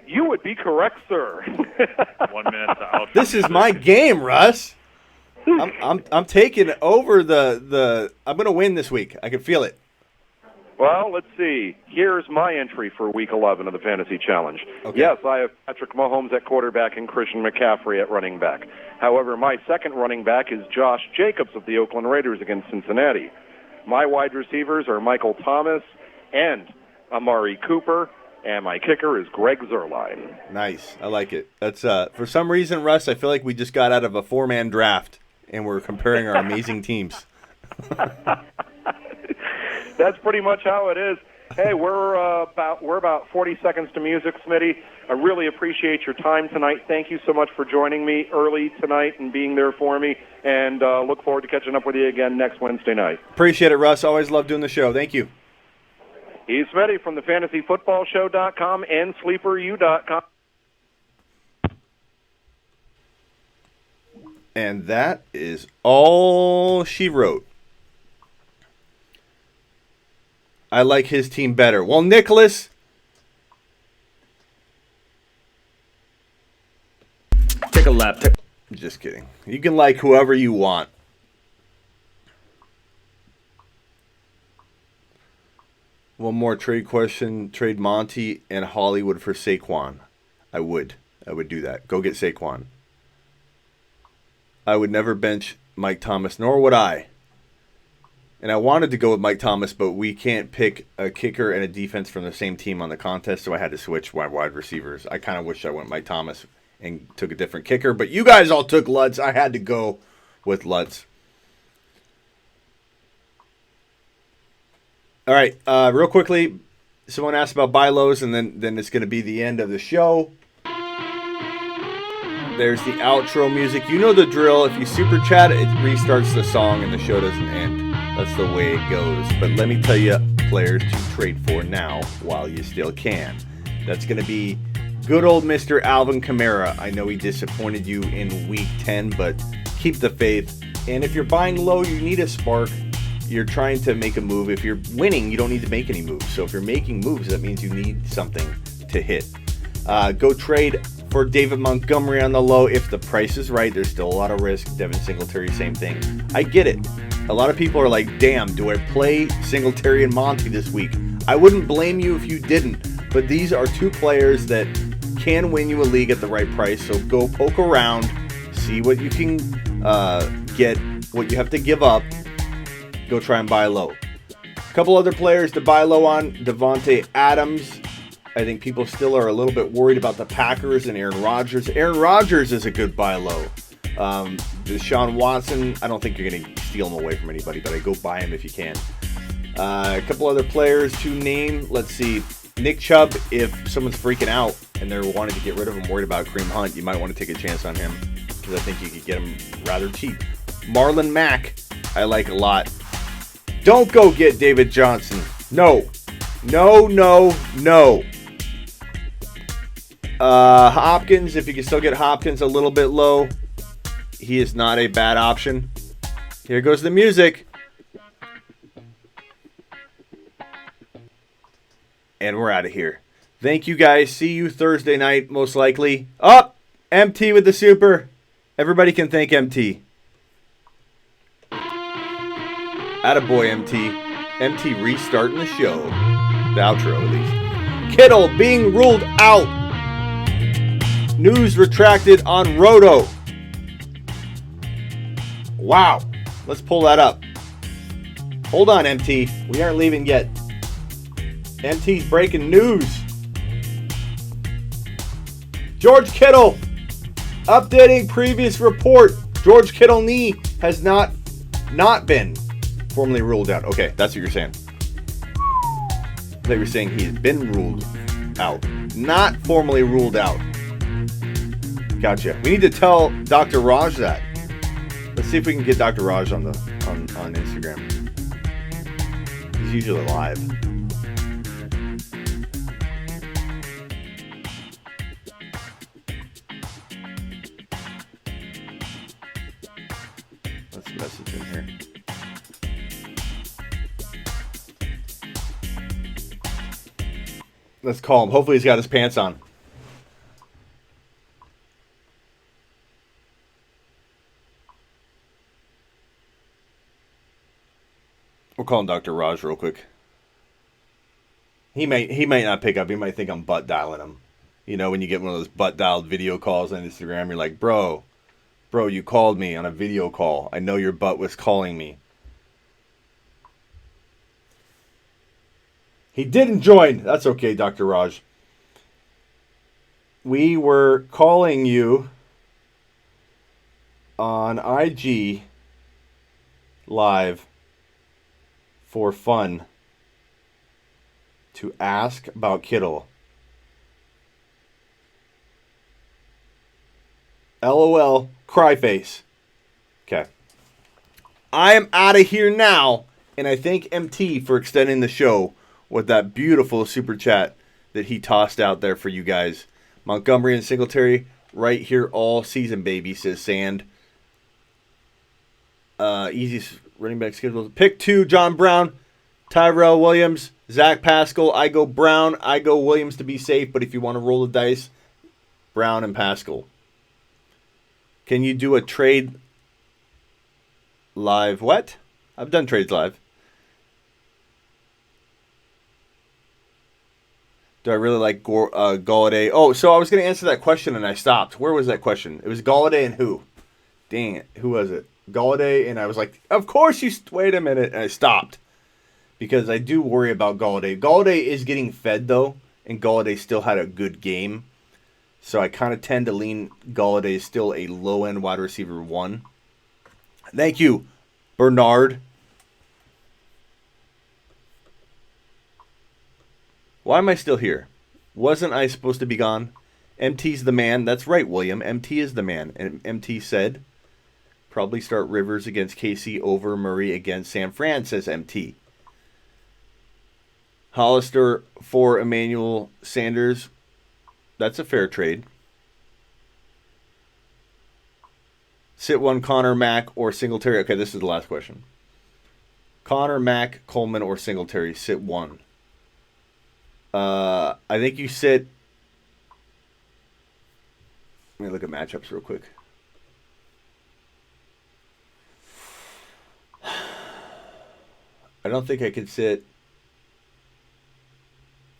You would be correct, sir. 1 minute to out. This is my game, Russ. I'm taking over the. I'm going to win this week. I can feel it. Well, let's see. Here's my entry for Week 11 of the Fantasy Challenge. Okay. Yes, I have Patrick Mahomes at quarterback and Christian McCaffrey at running back. However, my second running back is Josh Jacobs of the Oakland Raiders against Cincinnati. My wide receivers are Michael Thomas and Amari Cooper, and my kicker is Greg Zuerlein. Nice. I like it. That's for some reason, Russ, I feel like we just got out of a 4-man draft and we're comparing our amazing teams. That's pretty much how it is. Hey, we're about 40 seconds to music, Smitty. I really appreciate your time tonight. Thank you so much for joining me early tonight and being there for me, and look forward to catching up with you again next Wednesday night. Appreciate it, Russ. Always love doing the show. Thank you. He's Smitty from the FantasyFootballShow.com and SleeperU.com. And that is all she wrote. I like his team better. Well, Nicholas. Take a lap. Just kidding. You can like whoever you want. One more trade question. Trade Monty and Hollywood for Saquon. I would do that. Go get Saquon. I would never bench Mike Thomas, nor would I. And I wanted to go with Mike Thomas, but we can't pick a kicker and a defense from the same team on the contest, so I had to switch my wide receivers. I kind of wish I went Mike Thomas and took a different kicker, but you guys all took Lutz. I had to go with Lutz. All right, real quickly, someone asked about buy lows, and then it's going to be the end of the show. There's the outro music. You know the drill. If you super chat, it restarts the song and the show doesn't end. That's the way it goes. But let me tell you, players to trade for now while you still can. That's going to be good old Mr. Alvin Kamara. I know he disappointed you in week 10, but keep the faith. And if you're buying low, you need a spark. You're trying to make a move. If you're winning, you don't need to make any moves. So if you're making moves, that means you need something to hit. Go trade for David Montgomery on the low. If the price is right, there's still a lot of risk. Devin Singletary, same thing. I get it. A lot of people are like, damn, do I play Singletary and Monty this week? I wouldn't blame you if you didn't. But these are two players that can win you a league at the right price. So go poke around, see what you can get, what you have to give up. Go try and buy low. A couple other players to buy low on. Devontae Adams. I think people still are a little bit worried about the Packers and Aaron Rodgers. Aaron Rodgers is a good buy low. Deshaun Watson, I don't think you're going to steal him away from anybody, but I go buy him if you can. A couple other players to name. Let's see. Nick Chubb, if someone's freaking out and they're wanting to get rid of him, worried about Kareem Hunt, you might want to take a chance on him because I think you could get him rather cheap. Marlon Mack, I like a lot. Don't go get David Johnson. No. Hopkins, if you can still get Hopkins a little bit low, he is not a bad option. Here goes the music. And we're out of here. Thank you guys. See you Thursday night, most likely. Up! MT with the super. Everybody can thank MT. Attaboy, MT. MT restarting the show. The outro, at least. Kittle being ruled out. News retracted on Roto. Wow. Let's pull that up. Hold on, MT. We aren't leaving yet. MT's breaking news. George Kittle. Updating previous report. George Kittle knee has not been formally ruled out. Okay, that's what you're saying. I thought you were saying he's been ruled out. Not formally ruled out. Gotcha. We need to tell Dr. Raj that. Let's see if we can get Dr. Raj on Instagram. He's usually live. Let's message him here. Let's call him. Hopefully he's got his pants on. We'll call him Dr. Raj real quick. He might not pick up. He might think I'm butt dialing him. You know, when you get one of those butt dialed video calls on Instagram, you're like, bro, you called me on a video call. I know your butt was calling me. He didn't join. That's okay, Dr. Raj. We were calling you on IG Live for fun to ask about Kittle. LOL, cry face. Okay. I am out of here now, and I thank MT for extending the show with that beautiful super chat that he tossed out there for you guys. Montgomery and Singletary right here all season, baby, says Sand. Easiest running back schedule. Pick 2, John Brown, Tyrell Williams, Zach Pascal. I go Brown. I go Williams to be safe, but if you want to roll the dice, Brown and Pascal. Can you do a trade live? What? I've done trades live. Do I really like Golladay? Oh, so I was going to answer that question and I stopped. Where was that question? It was Golladay and who? Dang it. Who was it? Golladay, and I was like, of course you... Wait a minute. And I stopped. Because I do worry about Golladay. Golladay is getting fed, though. And Golladay still had a good game. So I kind of tend to lean Golladay is still a low-end wide receiver 1. Thank you, Bernard. Why am I still here? Wasn't I supposed to be gone? MT's the man. That's right, William. MT is the man. And MT said, probably start Rivers against KC over Murray against San Fran, says MT. Hollister for Emmanuel Sanders. That's a fair trade. Sit one, Connor, Mack, or Singletary. Okay, this is the last question. Connor, Mack, Coleman, or Singletary. Sit one. I think you sit. Let me look at matchups real quick. I don't think I can sit.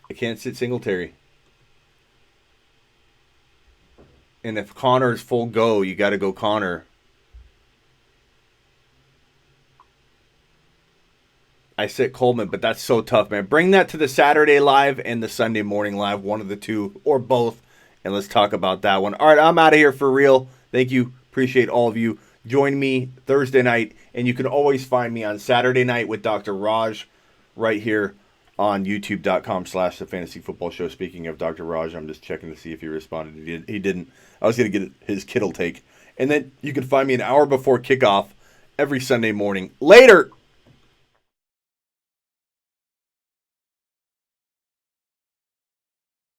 I can't sit Singletary. And if Connor is full go, you got to go Connor. I sit Coleman, but that's so tough, man. Bring that to the Saturday live and the Sunday morning live, one of the two, or both, and let's talk about that one. All right, I'm out of here for real. Thank you. Appreciate all of you. Join me Thursday night, and you can always find me on Saturday night with Dr. Raj right here on youtube.com/The Fantasy Football Show. Speaking of Dr. Raj, I'm just checking to see if he responded. He didn't. I was going to get his Kittle take. And then you can find me an hour before kickoff every Sunday morning. Later!